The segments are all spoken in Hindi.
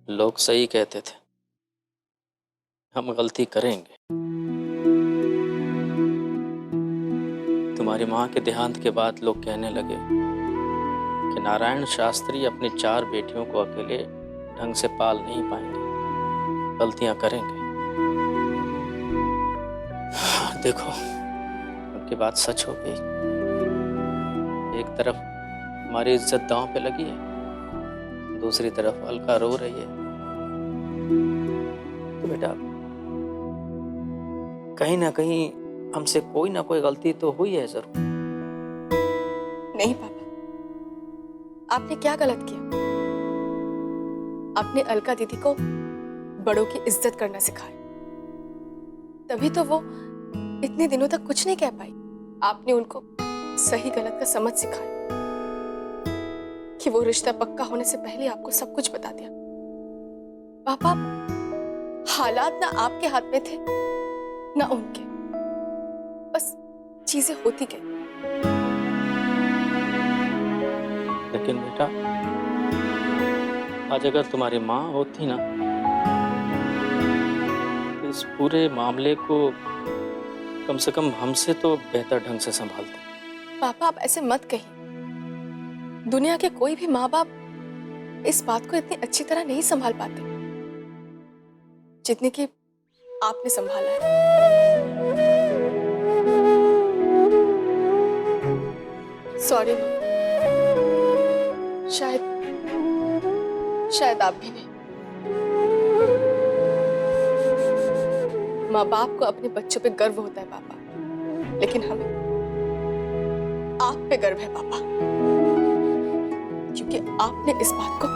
लोग सही कहते थे, हम गलती करेंगे। तुम्हारी माँ के देहांत के बाद लोग कहने लगे कि नारायण शास्त्री अपनी 4 बेटियों को अकेले ढंग से पाल नहीं पाएंगे, गलतियां करेंगे। देखो, उनकी बात सच हो गई। एक तरफ हमारी इज्जत दांव पे लगी है, दूसरी तरफ अलका रो रही है। तो बेटा, कहीं ना कहीं हमसे कोई ना कोई गलती तो हुई है जरूर। नहीं पापा, आपने क्या गलत किया? आपने अलका दीदी को बड़ों की इज्जत करना सिखाया, तभी तो वो इतने दिनों तक कुछ नहीं कह पाई। आपने उनको सही गलत का समझ सिखाया कि वो रिश्ता पक्का होने से पहले आपको सब कुछ बता दिया। पापा, हालात ना आपके हाथ में थे ना उनके, बस चीजें होती गई। लेकिन बेटा, आज अगर तुम्हारी माँ होती ना, तो इस पूरे मामले को कम से कम हमसे तो बेहतर ढंग से संभालते। पापा, आप ऐसे मत कहिए। दुनिया के कोई भी माँ बाप इस बात को इतनी अच्छी तरह नहीं संभाल पाते जितने कि आपने संभाला है। सॉरी, शायद आप भी नहीं। माँ बाप को अपने बच्चों पे गर्व होता है पापा, लेकिन हमें आप पे गर्व है पापा, क्योंकि आपने इस बात को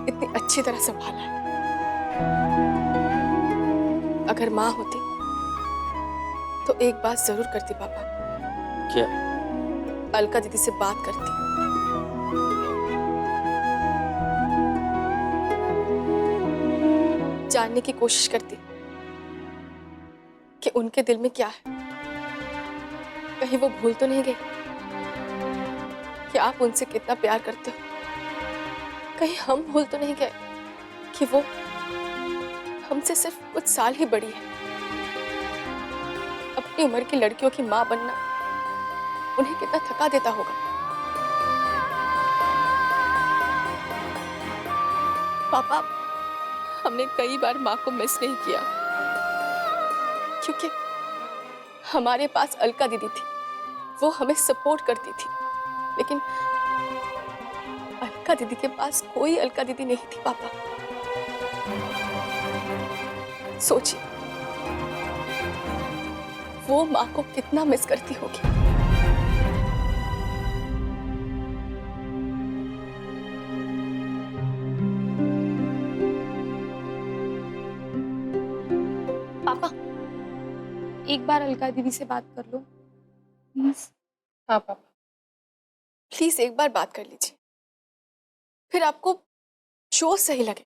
इतनी अच्छी तरह संभाला है। अगर माँ होती तो एक बात जरूर करती पापा। क्या? अलका दीदी से बात करती, जानने की कोशिश करती कि उनके दिल में क्या है। कहीं वो भूल तो नहीं गए कि आप उनसे कितना प्यार करते हो। कहीं हम भूल तो नहीं गए कि वो हमसे सिर्फ कुछ साल ही बड़ी है। अपनी उम्र की लड़कियों की मां बनना उन्हें कितना थका देता होगा। पापा, हमने कई बार माँ को मिस नहीं किया, क्योंकि हमारे पास अलका दीदी थी, वो हमें सपोर्ट करती थी। लेकिन अलका दीदी के पास कोई अलका दीदी नहीं थी पापा। सोचिए, वो माँ को कितना मिस करती होगी। पापा, एक बार अलका दीदी से बात कर लो प्लीज। हाँ पापा, प्लीज एक बार बात कर लीजिए, फिर आपको जो सही लगे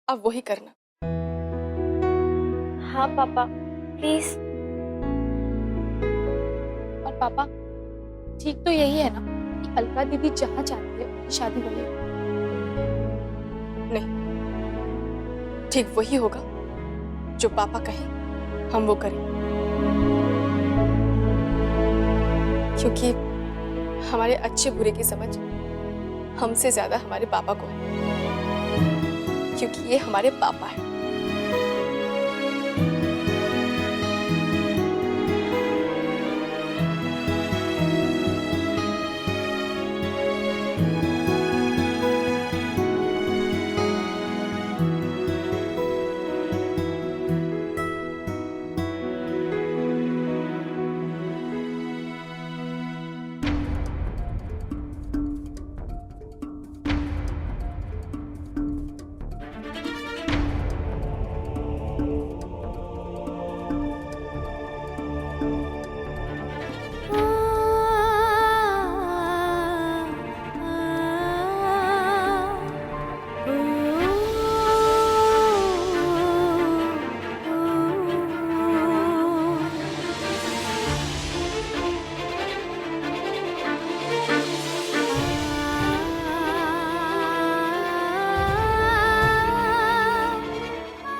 आप वही करना। हाँ पापा, प्लीज। और पापा, ठीक तो यही है ना कि अलका दीदी जहाँ चाहती है शादी होगी? नहीं, ठीक वही होगा जो पापा कहें हम वो करें, क्योंकि हमारे अच्छे बुरे की समझ हमसे ज्यादा हमारे पापा को है, क्योंकि ये हमारे पापा हैं।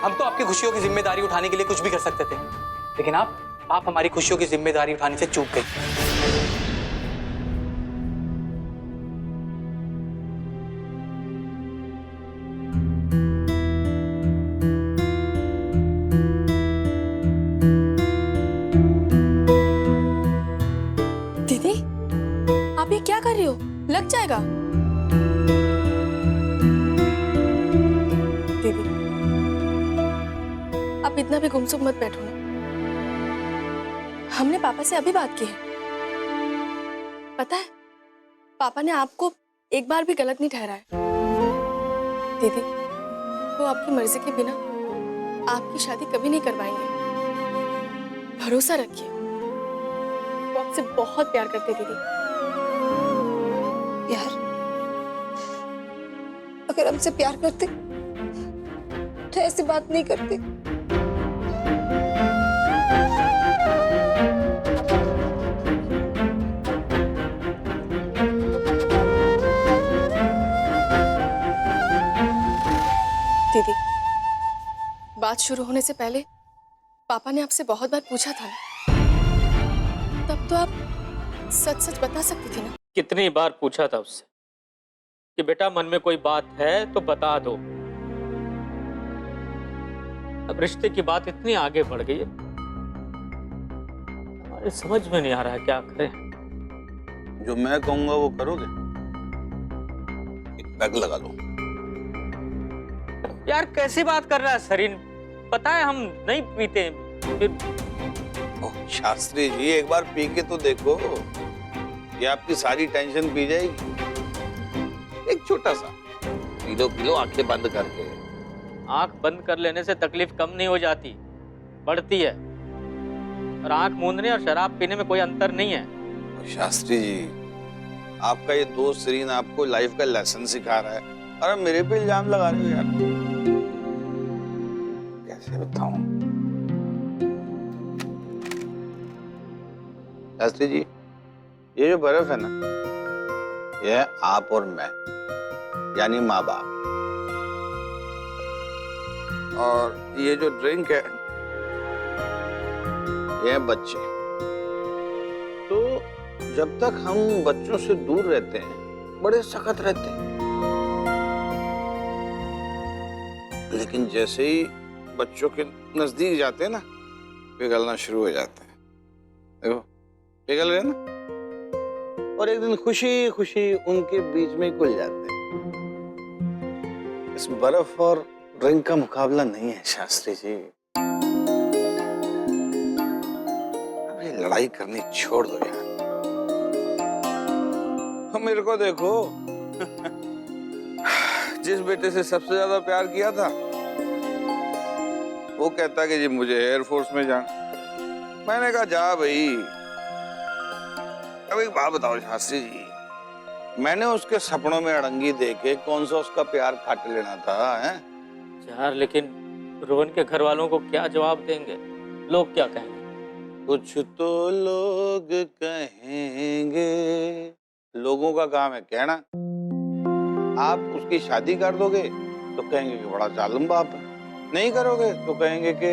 हम तो आपकी खुशियों की जिम्मेदारी उठाने के लिए कुछ भी कर सकते थे, लेकिन आप हमारी खुशियों की जिम्मेदारी उठाने से चूक गई। दीदी, आप ये क्या कर रही हो? लग जाएगा। दीदी, आप इतना भी गुमसुम मत बैठो ना। हमने पापा से अभी बात की है। पता है, पापा ने आपको एक बार भी गलत नहीं ठहराया। दीदी, वो आपकी मर्जी के बिना आपकी शादी कभी नहीं करवाएंगे। भरोसा रखिए, वो आपसे बहुत प्यार करते दीदी। प्यार? अगर हमसे प्यार करते तो ऐसी बात नहीं करते। दीदी, बात शुरू होने से पहले पापा ने आपसे बहुत बार पूछा था ना, तब तो आप सच सच बता सकती थी ना। कितनी बार पूछा था उससे कि बेटा मन में कोई बात है तो बता दो। अब रिश्ते की बात इतनी आगे बढ़ गई है, हमारे समझ में नहीं आ रहा है क्या करें। जो मैं कहूंगा वो करोगे? एक पैग लगा लो। यार कैसी बात कर रहा है सरीन, पता है हम नहीं पीते फिर। ओह शास्त्री जी, एक बार पी के तो देखो, ये आपकी सारी टेंशन पी जाएगी। एक छोटा सा पी लो आंखें बंद करके। आंख बंद कर लेने से तकलीफ कम नहीं हो जाती, बढ़ती है। और आंख मूंदने और शराब पीने में कोई अंतर नहीं है। शास्त्री जी, आपका ये दोस्त सरीन आपको लाइफ का लेसन सिखा रहा है, अरे मेरे पे इल्जाम लगा रहे हो यार। कैसे बताऊं शास्त्री जी, ये जो बर्फ है ना, ये है आप और मैं, यानी माँ बाप। और ये जो ड्रिंक है, ये है बच्चे। तो जब तक हम बच्चों से दूर रहते हैं बड़े सख्त रहते हैं, लेकिन जैसे ही बच्चों के नजदीक जाते हैं ना, पिघलना शुरू हो जाते हैं। देखो पिघल गए ना, और एक दिन खुशी खुशी उनके बीच में ही घुल जाते हैं। इस बर्फ और ड्रिंक का मुकाबला नहीं है शास्त्री जी। अब ये लड़ाई करनी छोड़ दो यार। मेरे को देखो, जिस बेटे से सबसे ज्यादा प्यार किया था वो कहता कि जी मुझे एयरफोर्स में जाना। मैंने कहा जा भाई। अब एक बात बताओ शास्त्री जी, मैंने उसके सपनों में अड़ंगी देके कौन सा उसका प्यार काट लेना था हैं? यार लेकिन रोहन के घर वालों को क्या जवाब देंगे, लोग क्या कहेंगे? कुछ तो लोग कहेंगे। लोगों का काम है कहना। आप उसकी शादी कर दोगे तो कहेंगे कि बड़ा जालिम बाप है, नहीं करोगे तो कहेंगे कि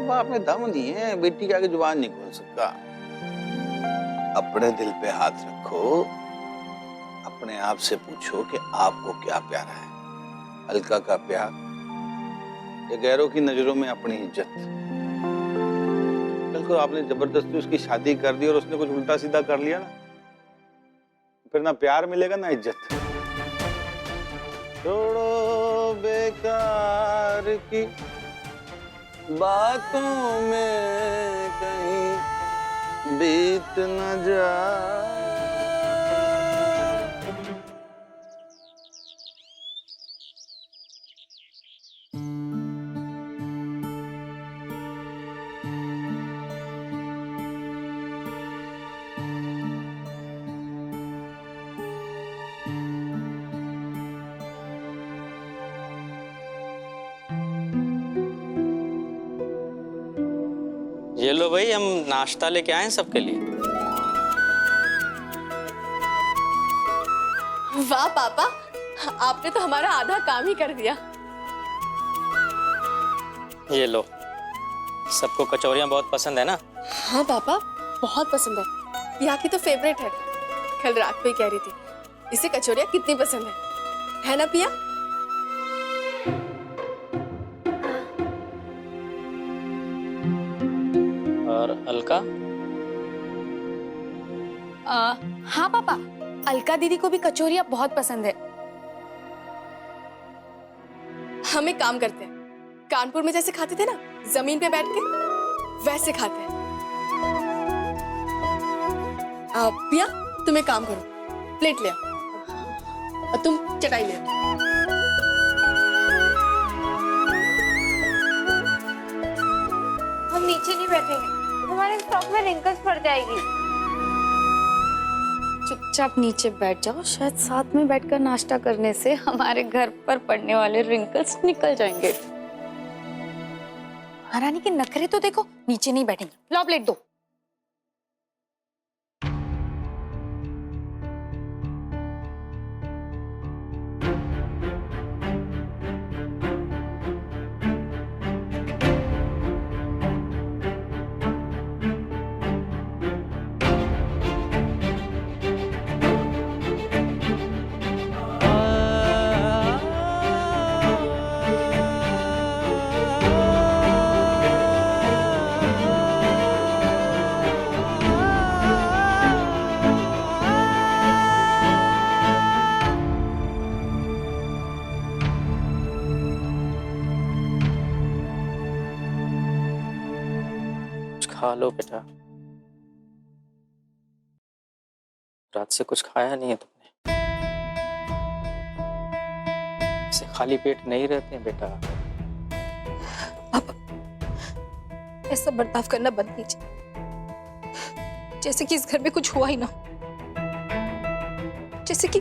बाप में दम नहीं है, बेटी के आगे जुबान नहीं खोल सकता। अपने दिल पे हाथ रखो, अपने आप से पूछो कि आपको क्या प्यारा है, अलका का प्यार या गैरों की नजरों में अपनी इज्जत। कल को आपने जबरदस्ती उसकी शादी कर दी और उसने कुछ उल्टा सीधा कर लिया ना, फिर ना प्यार मिलेगा ना इज्जत। छोड़ो बेकार की बातों में कहीं बीत न जाए। ये लो भाई, हम नाश्ता लेके आए हैं सबके लिए। वाह पापा, आपने तो हमारा आधा काम ही कर दिया। ये लो, सबको कचौरियाँ बहुत पसंद है ना? हाँ पापा, बहुत पसंद है। पिया की तो फेवरेट है। कल रात को ही कह रही थी इसे कचौरियाँ कितनी पसंद है ना पिया? और अलका? हाँ पापा, अलका दीदी को भी कचौरियाँ बहुत पसंद है। हम एक काम करते हैं, कानपुर में जैसे खाते थे ना जमीन पे बैठ के, वैसे खाते हैं। पिया तुम एक काम करो, प्लेट ले आओ और तुम चटाई ले आओ। हम नीचे नहीं बैठेंगे, हमारे फ्रॉक में रिंकल्स पड़ जाएगी। चुपचाप नीचे बैठ जाओ, शायद साथ में बैठकर नाश्ता करने से हमारे घर पर पड़ने वाले रिंकल्स निकल जाएंगे। महारानी के नखरे तो देखो, नीचे नहीं बैठेंगे। लो प्लेट दो। खा लो बेटा, रात से कुछ खाया नहीं है तुमने। ऐसे खाली पेट नहीं रहते हैं बेटा। पापा, ऐसा बर्ताव करना बंद कीजिए, जैसे कि इस घर में कुछ हुआ ही ना हो, जैसे कि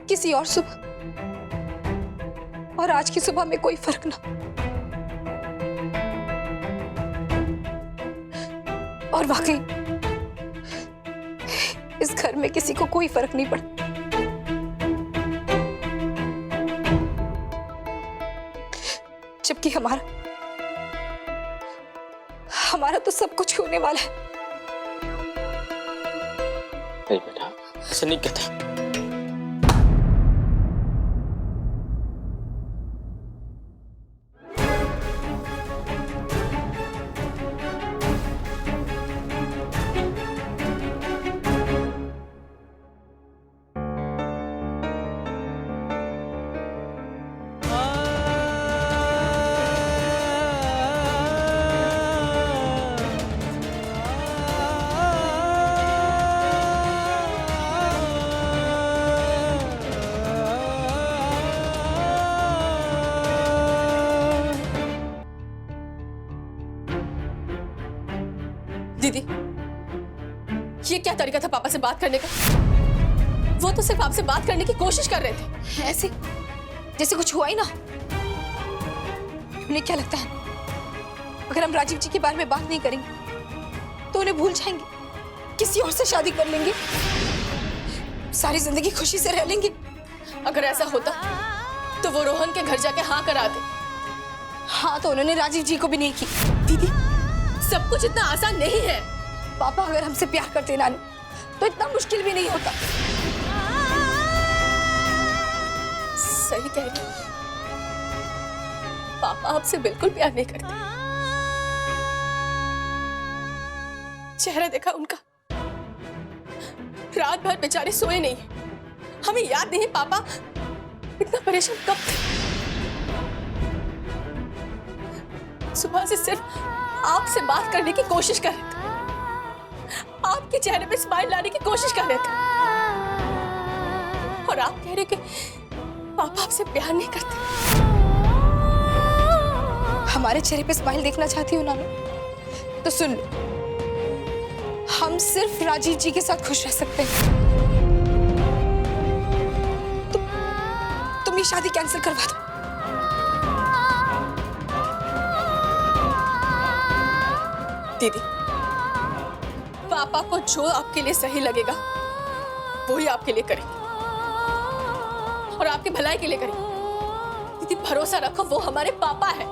किसी और सुबह और आज की सुबह में कोई फर्क ना। और वाकई इस घर में किसी को कोई फर्क नहीं पड़ता। जबकि हमारा तो सब कुछ होने वाला है। नहीं बेटा, ऐसे नहीं कहता। दीदी, ये क्या तरीका था पापा से बात करने का? वो तो सिर्फ आपसे बात करने की कोशिश कर रहे थे। ऐसे जैसे कुछ हुआ ही ना। उन्हें क्या लगता है अगर हम राजीव जी के बारे में बात नहीं करेंगे तो उन्हें भूल जाएंगे, किसी और से शादी कर लेंगे, सारी जिंदगी खुशी से रह लेंगे? अगर ऐसा होता तो वो रोहन के घर जाके हाँ करा दे। हाँ, तो उन्होंने राजीव जी को भी नहीं की। दीदी, सब कुछ इतना आसान नहीं है। पापा अगर हमसे प्यार करते नानू तो इतना मुश्किल भी नहीं होता। सही कह रही, पापा आपसे बिल्कुल प्यार नहीं करते। चेहरा देखा उनका, रात भर बेचारे सोए नहीं। हमें याद नहीं पापा इतना परेशान कब थे। सुबह से सिर्फ आपसे बात करने की कोशिश कर रहे थे, आपके चेहरे पे स्माइल लाने की कोशिश कर रहे थे, और आप कह रहे कि पापा आपसे प्यार नहीं करते। हमारे चेहरे पे स्माइल देखना चाहती हो नानू तो सुन लो, हम सिर्फ राजीव जी के साथ खुश रह सकते हैं। तुम ये शादी कैंसिल करवा दो। दीदी, पापा को जो आपके लिए सही लगेगा वो ही आपके लिए करेंगे और आपके भलाई के लिए करेंगे। दीदी भरोसा रखो, वो हमारे पापा है।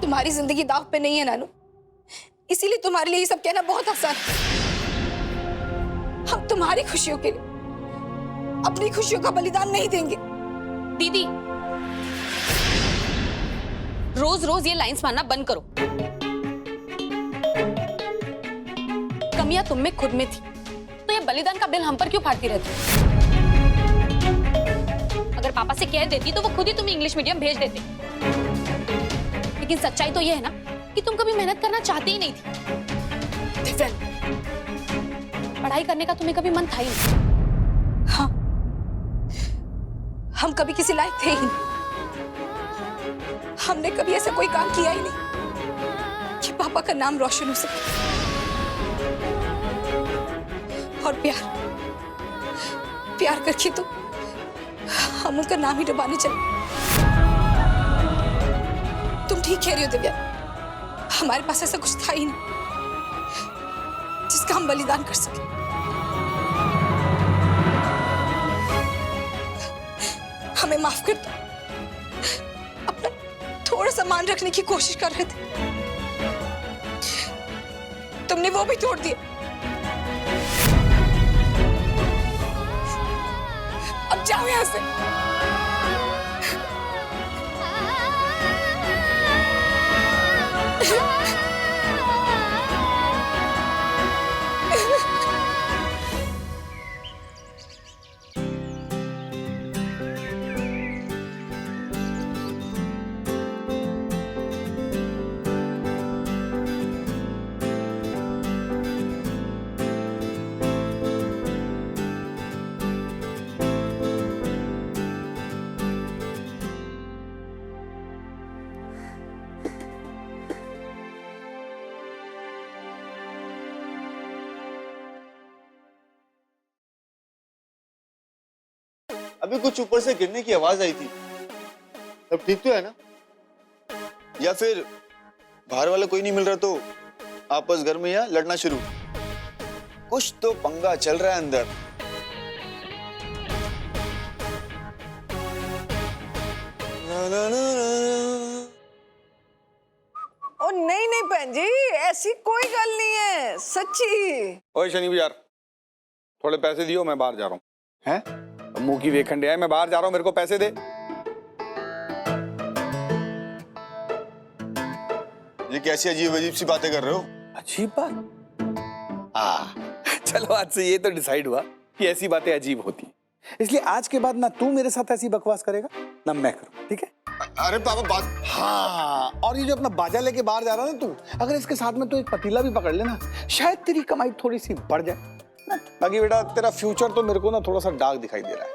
तुम्हारी जिंदगी दाव पे नहीं है नानू, इसीलिए तुम्हारे लिए ये सब कहना बहुत आसान है। हम तुम्हारी खुशियों के लिए अपनी खुशियों का बलिदान नहीं देंगे। दीदी, रोज रोज ये लाइंस मारना बंद करो। कमियां तुम में खुद में थी, तो ये बलिदान का बिल हम पर क्यों फाड़ती रहती हो? अगर पापा से कह देती तो वो खुद ही तुम्हें इंग्लिश मीडियम भेज देते। लेकिन सच्चाई तो ये है ना कि तुम कभी मेहनत करना चाहती ही नहीं थी। पढ़ाई करने का तुम्हें कभी मन था ही नहीं। हाँ, हम कभी किसी लायक थे ही नहीं। हमने कभी ऐसा कोई काम किया ही नहीं कि पापा का नाम रोशन हो सके। और प्यार करके तो हम उनका नाम ही डुबाने चले। तुम ठीक कह रही हो दिव्या, हमारे पास ऐसा कुछ था ही नहीं जिसका हम बलिदान कर सके। हमें माफ कर दो, अपना थोड़ा सा मान रखने की कोशिश कर रहे थे, तुमने वो भी तोड़ दिया। अब जाओ यहां से। अभी कुछ ऊपर से गिरने की आवाज आई थी। अब ठीक तो है ना? या फिर बाहर वाला कोई नहीं मिल रहा तो आपस घर में या लड़ना शुरू? कुछ तो पंगा चल रहा है अंदर। ओ नहीं नहीं बहन जी, ऐसी कोई गल नहीं है, सच्ची। ओए शनि यार, थोड़े पैसे दियो, मैं बाहर जा रहा हूँ। हैं? मुंह की वेखंडे है, मैं बाहर जा रहा हूँ, मेरे को पैसे दे। ये कैसी अजीब अजीब सी बातें कर रहे हो? अजीब बात? चलो आज से ये तो डिसाइड हुआ कि ऐसी बातें अजीब होती, इसलिए आज के बाद ना तू मेरे साथ ऐसी बकवास करेगा ना मैं करूँ, ठीक है? अरे पापा बात। हाँ, और ये जो अपना बाजा लेके बाहर जा रहा है ना तू, अगर इसके साथ में तो एक पतीला भी पकड़ लेना, शायद तेरी कमाई थोड़ी सी बढ़ जाए। बाकी बेटा तेरा फ्यूचर तो मेरे को ना थोड़ा सा डार्क दिखाई दे रहा है।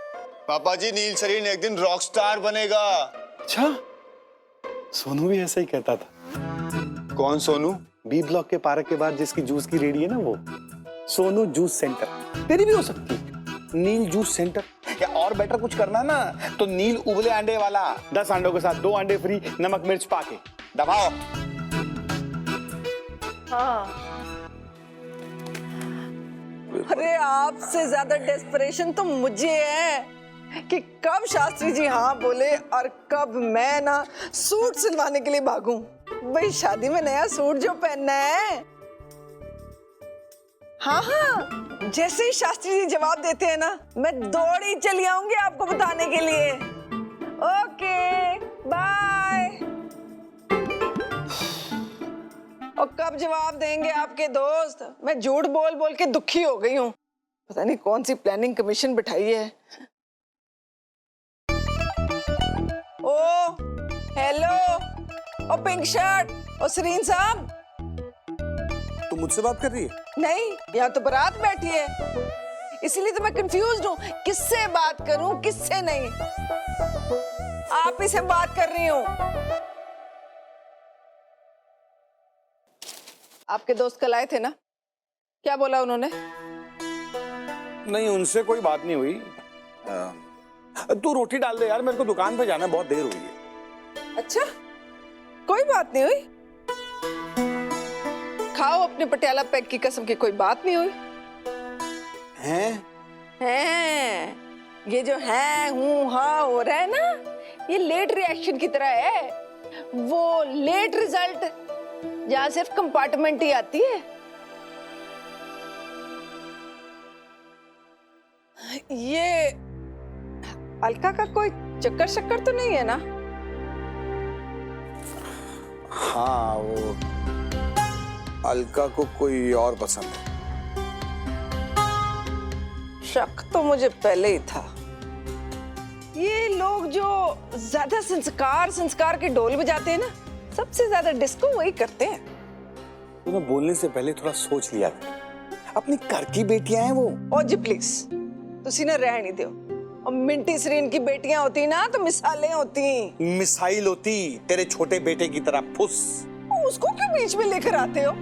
पापा जी, नील सरीन एक दिन रॉक स्टार बनेगा। अच्छा, सोनू भी ऐसा ही कहता था। कौन सोनू? बी ब्लॉक के पार्क के बाहर जिसकी जूस की रेडी है ना, वो सोनू जूस सेंटर। तेरी भी हो सकती है नील जूस सेंटर, या और बेटर कुछ करना ना तो नील उबले अंडे वाला, 10 अंडों के साथ 2 अंडे फ्री, नमक मिर्च पाके दबाओ। हाँ, अरे आपसे ज्यादा डेस्परेशन तो मुझे है कि कब शास्त्री जी हाँ बोले और कब मैं ना सूट सिलवाने के लिए भागूं। भाई शादी में नया सूट जो पहनना है। हाँ हाँ, जैसे ही शास्त्री जी जवाब देते हैं ना, मैं दौड़ी चली आऊंगी आपको बताने के लिए। Okay bye. और कब जवाब देंगे आपके दोस्त? मैं झूठ बोल बोल के दुखी हो गई हूँ। पता नहीं कौन सी प्लानिंग कमीशन बिठाई है। ओ हेलो, ओ पिंक शर्ट, ओ सरीन साहब। तू मुझसे बात कर रही है? नहीं, यहाँ तो बारात बैठी है, इसलिए तो मैं कंफ्यूज हूँ किससे बात करूँ किससे नहीं। आप ही से बात कर रही हूँ। आपके दोस्त कल आए थे ना, क्या बोला उन्होंने? नहीं, उनसे कोई बात नहीं हुई। तू रोटी डाल दे यार, मेरे को दुकान पे जाना है, बहुत देर हुई है। अच्छा, कोई बात नहीं हुई? खाओ अपने पटियाला पैक की कसम की कोई बात नहीं हुई। हैं? ये जो है हूँ हाँ हो रहा है ना, ये लेट रिएक्शन की तरह है। वो लेट रिजल्ट जहाँ सिर्फ कंपार्टमेंट ही आती है। ये अलका का कोई चक्कर शक्कर तो नहीं है ना? हाँ, वो अलका को कोई और पसंद है। शक तो मुझे पहले ही था। ये लोग जो ज्यादा संस्कार के ढोल बजाते हैं ना, सबसे ज्यादा डिस्को वही करते हैं। तूने बोलने से पहले थोड़ा सोच लिया था। अपनी घर की बेटियां हैं वो। ओ जी प्लीज, तुसी ना रह नहीं दो। और मिंटी सरीन की बेटियां होती ना तो मिसालें होती। मिसाइल होती तेरे छोटे बेटे की तरह फुस। उसको क्यों बीच में लेकर आते हो?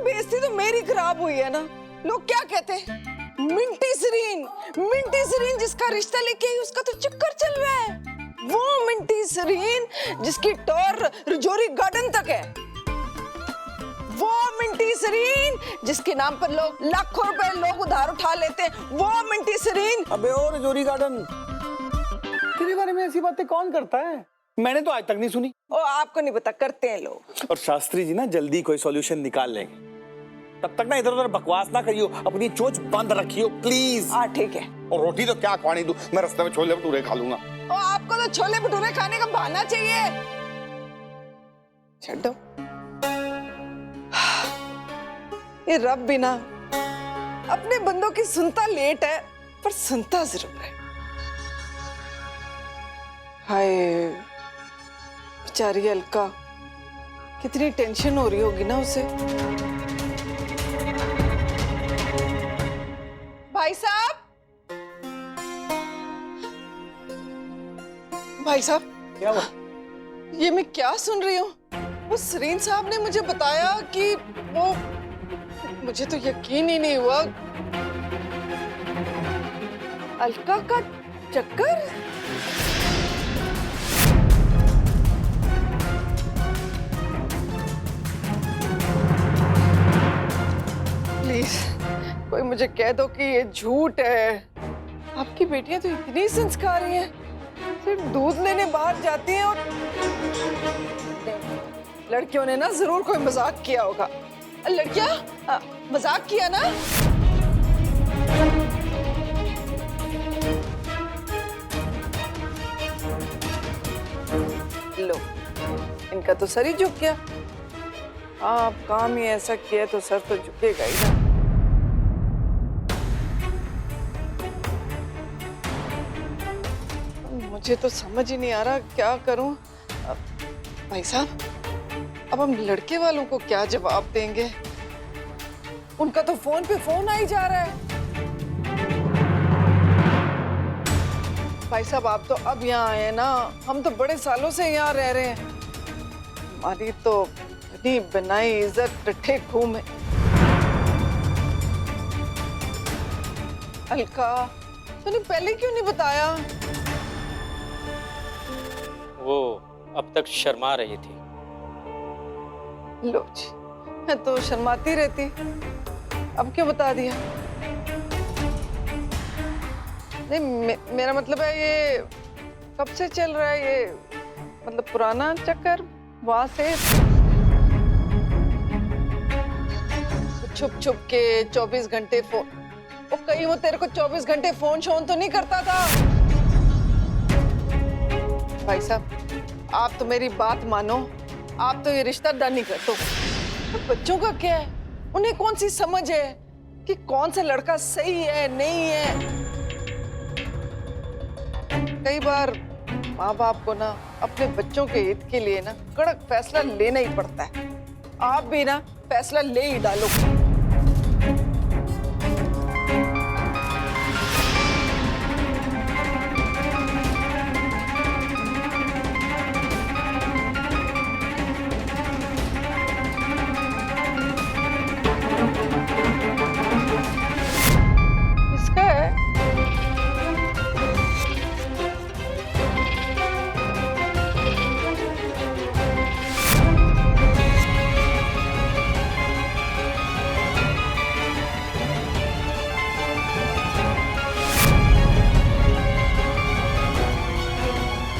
बेइज्जती तो मेरी खराब हुई है ना। लोग क्या कहते हैं? मिंटी सरीन जिसका रिश्ता लेके आई उसका तो चक्कर चल रहा है। वो मिंटी सरीन जिसकी टोर रजौरी गार्डन तक है। वो मिंटी सरीन जिसके नाम पर लोग लाखों रुपए लोग उधार उठा लेते हैं। वो मिंटी सरीन। अबे और रजौरी गार्डन, तेरे बारे में ऐसी बातें कौन करता है? मैंने तो आज तक नहीं सुनी। ओ आपको नहीं पता, करते हैं लोग। और शास्त्री जी ना जल्दी कोई सॉल्यूशन निकाल लेंगे। तब तक ना इधर उधर बकवास ना करियो, अपनी चोंच बंद रखियो प्लीज। हाँ ठीक है। और रोटी तो क्या खवानी तू, मैं रास्ते में छोले भटूरे खा लूंगा। ओ आपको तो छोले भटूरे खाने का बहाना चाहिए। छोड़ो, ये रब भी ना अपने बंदों की सुनता लेट है पर सुनता जरूर है। हाय बेचारी अलका, कितनी टेंशन हो रही होगी ना उसे। भाई साहब, क्या हुआ? ये मैं क्या सुन रही हूँ? वो सरीन साहब ने मुझे बताया कि वो, मुझे तो यकीन ही नहीं हुआ। अलका का चक्कर? प्लीज कोई मुझे कह दो कि ये झूठ है। आपकी बेटियां तो इतनी संस्कारी हैं, सिर्फ दूध लेने बाहर जाती हैं। और लड़कियों ने ना जरूर कोई मजाक किया होगा। लड़कियां मजाक किया ना? लो, इनका तो सर ही झुक गया। आप काम ही ऐसा किया तो सर तो झुकेगा ही ना। मुझे तो समझ ही नहीं आ रहा क्या करूं। भाई साहब, अब हम लड़के वालों को क्या जवाब देंगे? उनका तो फोन पे फोन आ ही जा रहा है। भाई साहब, आप तो अब यहाँ आए हैं ना, हम तो बड़े सालों से यहाँ रह रहे हैं। हमारी तो बनी बनाई इज्जत टट्ठे खूह में। अलका, तूने पहले क्यों नहीं बताया? वो अब तक शर्मा रही थी। लो जी, मैं तो शर्माती रहती, अब क्यों बता दिया? नहीं, मेरा मतलब है ये कब से चल रहा है ये, मतलब पुराना चक्कर वहां से छुप छुप के 24 घंटे फोन। वो कहीं वो तेरे को 24 घंटे फोन शोन तो नहीं करता था? भाई साहब, आप तो मेरी बात मानो, आप तो ये रिश्ता डन नहीं कर दो। बच्चों का क्या है? उन्हें कौन सी समझ है कि कौन सा लड़का सही है नहीं है? कई बार माँ बाप को ना अपने बच्चों के हित के लिए ना कड़क फैसला लेना ही पड़ता है। आप भी ना फैसला ले ही डालो।